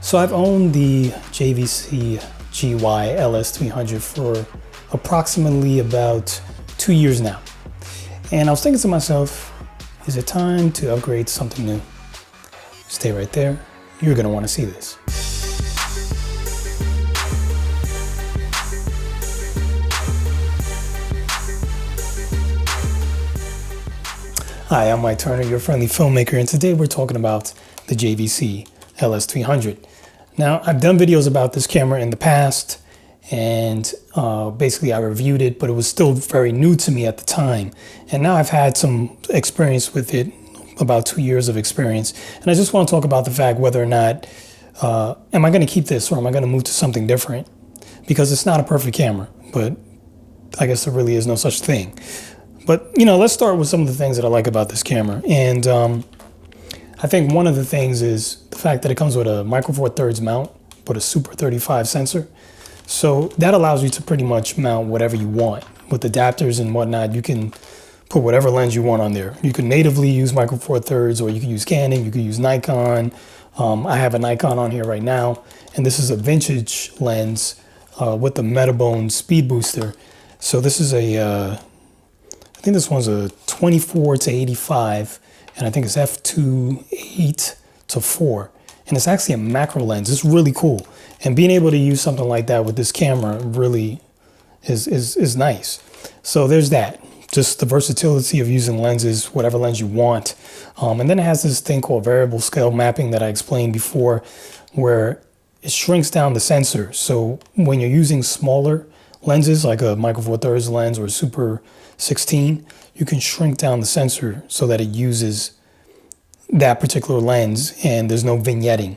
So I've owned the JVC-GY LS300 for approximately about 2 years now. And I was thinking to myself, is it time to upgrade to something new? Stay right there. You're going to want to see this. Hi, I'm Mike Turner, your friendly filmmaker, and today we're talking about the JVC LS300. Now, I've done videos about this camera in the past, and basically I reviewed it, but it was still very new to me at the time. And now I've had some experience with it, about 2 years of experience, and I just want to talk about the fact whether or not, am I going to keep this or am I going to move to something different? Because it's not a perfect camera, but I guess there really is no such thing. But, you know, let's start with some of the things that I like about this camera. And I think one of the things is the fact that it comes with a micro four thirds mount, but a Super 35 sensor. So that allows you to pretty much mount whatever you want. With adapters and whatnot, you can put whatever lens you want on there. You can natively use micro four thirds, or you can use Canon, you can use Nikon. I have a Nikon on here right now, and this is a vintage lens with the Metabone speed booster. So this is a, I think this one's a 24 to 85, and I think it's f2.8 to 4. And it's actually a macro lens. It's really cool. And being able to use something like that with this camera really is nice. So there's that. Just the versatility of using lenses, whatever lens you want. And then it has this thing called variable scale mapping that I explained before, where it shrinks down the sensor. So when you're using smaller lenses, like a micro four thirds lens or a Super 16, you can shrink down the sensor so that it uses that particular lens and there's no vignetting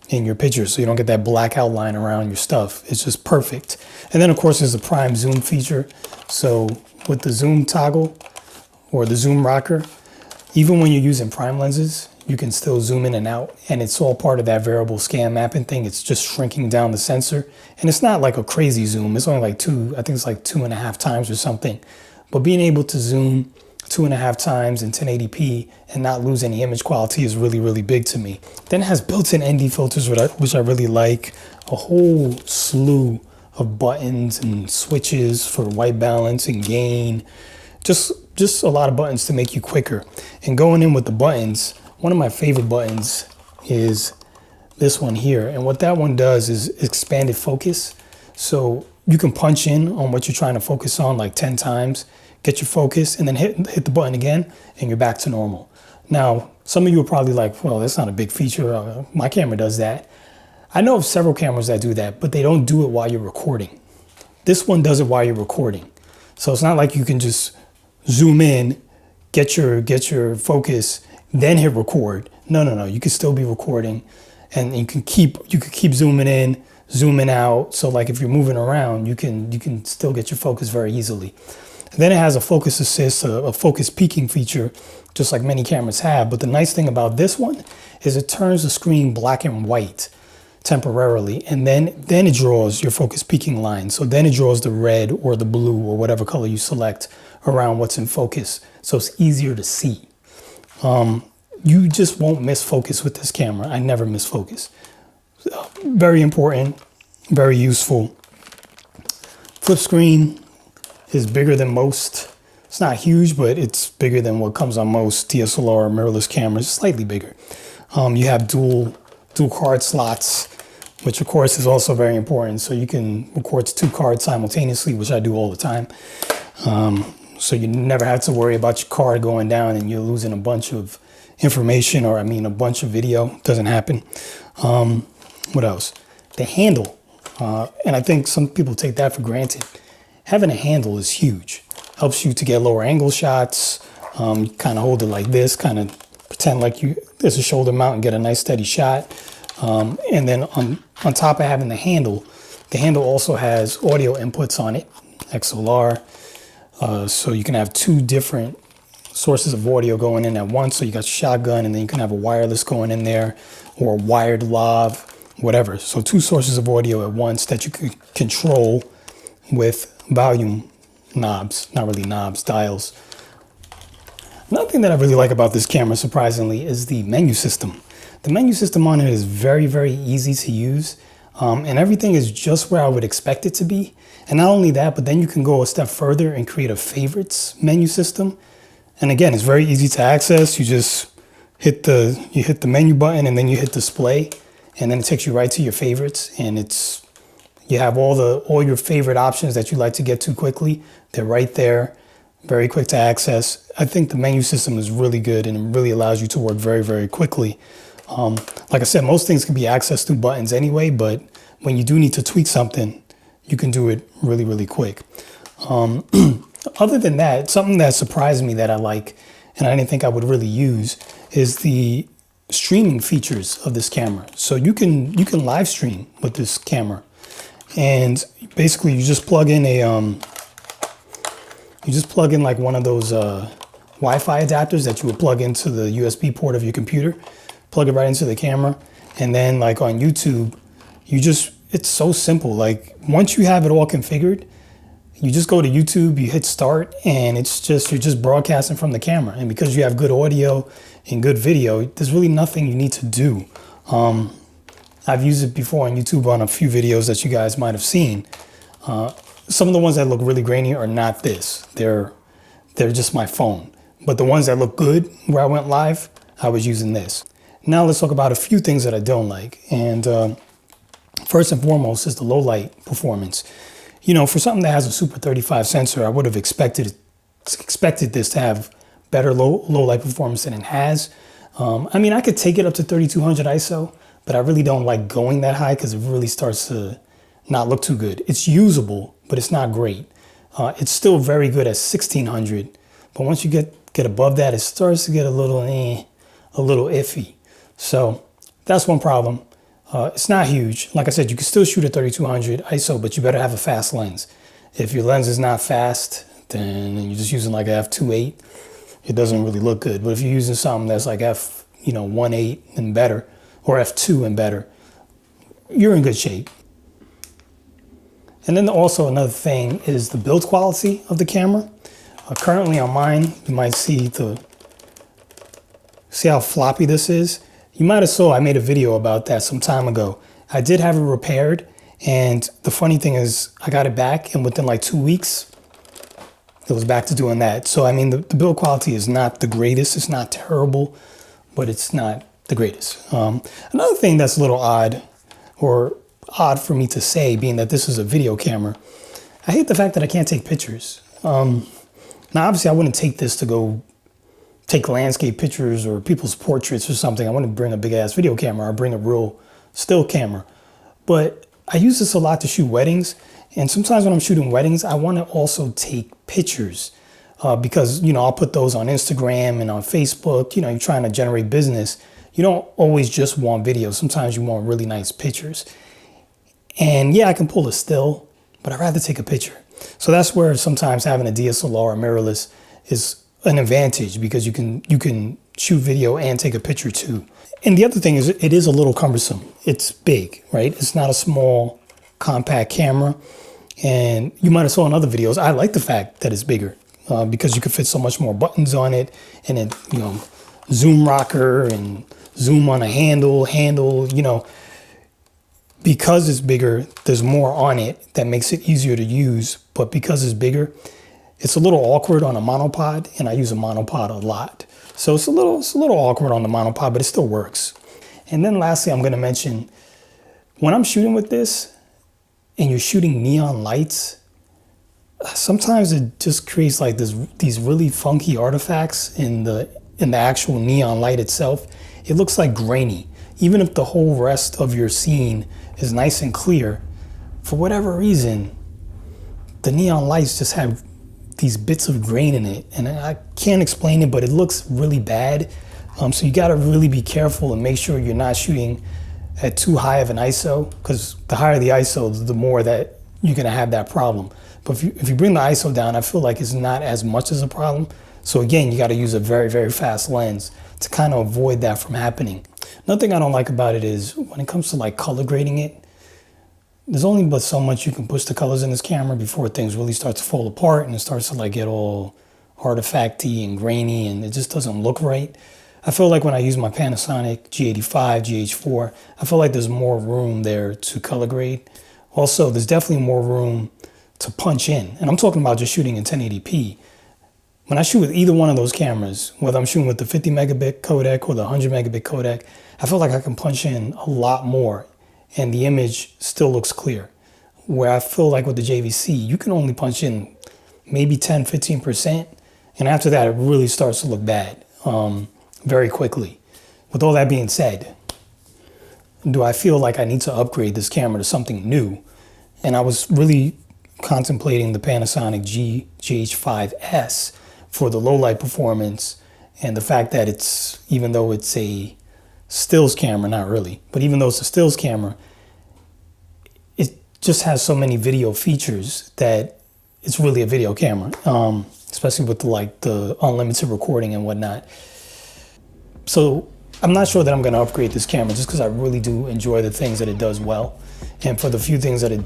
in your picture, so you don't get that black outline around your stuff. It's just perfect. And then of course there's the prime zoom feature. So with the zoom toggle or the zoom rocker, even when you're using prime lenses, you can still zoom in and out, and it's all part of that variable scan mapping thing. It's just shrinking down the sensor, and it's not like a crazy zoom. It's only like I think it's like 2.5 times or something. But being able to zoom 2.5 times in 1080p and not lose any image quality is really, really big to me. Then it has built-in ND filters, which I really like. A whole slew of buttons and switches for white balance and gain. Just a lot of buttons to make you quicker. And going in with the buttons, one of my favorite buttons is this one here. And what that one does is expanded focus. So you can punch in on what you're trying to focus on like 10 times, get your focus, and then hit the button again, and you're back to normal. Now, some of you are probably like, well, that's not a big feature. My camera does that. I know of several cameras that do that, but they don't do it while you're recording. This one does it while you're recording. So it's not like you can just zoom in, get your focus, then hit record. No. You can still be recording, and you can keep zooming in, zooming out. So like if you're moving around, you can still get your focus very easily. And then it has a focus assist, a focus peaking feature, just like many cameras have. But the nice thing about this one is it turns the screen black and white temporarily, and then it draws your focus peaking line. So then it draws the red or the blue or whatever color you select around what's in focus. So it's easier to see. You just won't miss focus with this camera. I never miss focus. Very important, very useful. Flip screen is bigger than most. It's not huge, but it's bigger than what comes on most DSLR or mirrorless cameras, slightly bigger. You have dual card slots, which of course is also very important. So you can record to 2 cards simultaneously, which I do all the time. So you never have to worry about your card going down and you're losing a bunch of information, or a bunch of video. Doesn't happen. What else? The handle. And I think some people take that for granted. Having a handle is huge. Helps you to get lower angle shots. Kind of hold it like this, kind of pretend like there's a shoulder mount and get a nice steady shot. And then on top of having the handle also has audio inputs on it, XLR. So you can have 2 different sources of audio going in at once. So you got your shotgun, and then you can have a wireless going in there, or a wired lav, whatever. So 2 sources of audio at once that you can control with volume knobs, not really knobs, dials. Another thing that I really like about this camera, surprisingly, is the menu system. The menu system on it is very, very easy to use. And everything is just where I would expect it to be. And not only that, but then you can go a step further and create a favorites menu system. And again, it's very easy to access. You just hit the menu button and then you hit display, and then it takes you right to your favorites. And you have all your favorite options that you like to get to quickly. They're right there, very quick to access. I think the menu system is really good and it really allows you to work very, very quickly. Like I said, most things can be accessed through buttons anyway, but when you do need to tweak something, you can do it really, really quick. Other than that, something that surprised me that I like, and I didn't think I would really use, is the streaming features of this camera. So you can live stream with this camera, and basically you just plug in like one of those Wi-Fi adapters that you would plug into the USB port of your computer, plug it right into the camera, and then like on YouTube, it's so simple. Like once you have it all configured, you just go to YouTube, you hit start, and you're just broadcasting from the camera. And because you have good audio and good video, there's really nothing you need to do. I've used it before on YouTube on a few videos that you guys might have seen. Some of the ones that look really grainy are not this. They're just my phone. But the ones that look good where I went live, I was using this. Now let's talk about a few things that I don't like. And first and foremost is the low light performance. You know, for something that has a Super 35 sensor, I would have expected this to have better low light performance than it has. I mean, I could take it up to 3200 ISO, but I really don't like going that high because it really starts to not look too good. It's usable, but it's not great. It's still very good at 1600, but once you get above that, it starts to get a little iffy. So that's one problem. It's not huge. Like I said, you can still shoot at 3200 ISO, but you better have a fast lens. If your lens is not fast, then you're just using like a f2.8, it doesn't really look good. But if you're using something that's like f1.8 and better, or f2 and better, you're in good shape. And then also another thing is the build quality of the camera. Currently on mine, you might see how floppy this is. You might have saw I made a video about that some time ago. I did have it repaired, and the funny thing is I got it back, and within like 2 weeks, it was back to doing that. So I mean, the build quality is not the greatest. It's not terrible, but it's not the greatest. Another thing that's a little odd for me to say, being that this is a video camera, I hate the fact that I can't take pictures. Now obviously I wouldn't take this to go take landscape pictures or people's portraits or something. I wouldn't bring a big ass video camera or bring a real still camera. But I use this a lot to shoot weddings. And sometimes when I'm shooting weddings, I want to also take pictures because, you know, I'll put those on Instagram and on Facebook. You know, you're trying to generate business. You don't always just want video. Sometimes you want really nice pictures. And yeah, I can pull a still, but I'd rather take a picture. So that's where sometimes having a DSLR or mirrorless is an advantage, because you can shoot video and take a picture too. And the other thing is it is a little cumbersome. It's big, right? It's not a small compact camera. And you might have saw in other videos, I like the fact that it's bigger because you can fit so much more buttons on it, and it, you know, zoom rocker and zoom on a handle, you know, because it's bigger, there's more on it that makes it easier to use. But because it's bigger, it's a little awkward on a monopod, and I use a monopod a lot. So it's a little awkward on the monopod, but it still works. And then lastly, I'm gonna mention, when I'm shooting with this and you're shooting neon lights, sometimes it just creates like these really funky artifacts in the actual neon light itself. It looks like grainy. Even if the whole rest of your scene is nice and clear, for whatever reason, the neon lights just have these bits of grain in it, and I can't explain it, but it looks really bad. So you gotta really be careful and make sure you're not shooting at too high of an ISO, because the higher the ISO, the more that you're gonna have that problem. But if you bring the ISO down, I feel like it's not as much as a problem. So again, you gotta use a very, very fast lens to kind of avoid that from happening. Another thing I don't like about it is when it comes to like color grading it, there's only but so much you can push the colors in this camera before things really start to fall apart and it starts to like get all artifacty and grainy, and it just doesn't look right. I feel like when I use my Panasonic G85, GH4, I feel like there's more room there to color grade. Also, there's definitely more room to punch in. And I'm talking about just shooting in 1080p. When I shoot with either one of those cameras, whether I'm shooting with the 50 megabit codec or the 100 megabit codec, I feel like I can punch in a lot more and the image still looks clear. Where I feel like with the JVC, you can only punch in maybe 10, 15%. And after that, it really starts to look bad very quickly. With all that being said, do I feel like I need to upgrade this camera to something new? And I was really contemplating the Panasonic GH5S for the low light performance and the fact that it's, even though it's a stills camera, not really, but even though it's a stills camera, it just has so many video features that it's really a video camera, especially with the unlimited recording and whatnot. So I'm not sure that I'm going to upgrade this camera just because I really do enjoy the things that it does well. And for the few things that it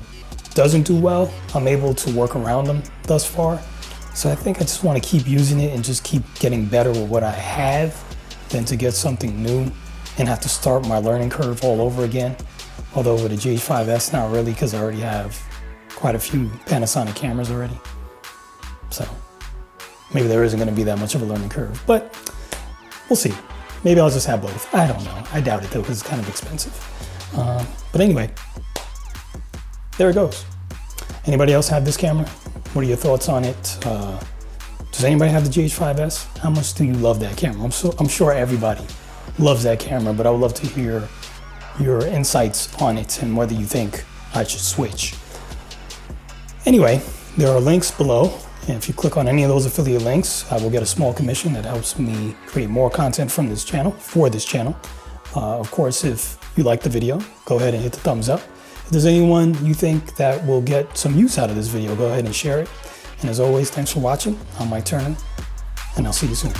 doesn't do well, I'm able to work around them thus far. So I think I just want to keep using it and just keep getting better with what I have than to get something new and have to start my learning curve all over again. Although with the GH5S, not really, because I already have quite a few Panasonic cameras already. So maybe there isn't going to be that much of a learning curve, but we'll see. Maybe I'll just have both. I don't know. I doubt it though, because it's kind of expensive. But anyway, there it goes. Anybody else have this camera? What are your thoughts on it? Does anybody have the GH5S? How much do you love that camera? I'm sure everybody loves that camera, but I would love to hear your insights on it and whether you think I should switch. Anyway, there are links below. And if you click on any of those affiliate links, I will get a small commission that helps me create more content from this channel, for this channel. Of course, if you like the video, go ahead and hit the thumbs up. If there's anyone you think that will get some use out of this video, go ahead and share it. And as always, thanks for watching. I'm Mike Turner, and I'll see you soon.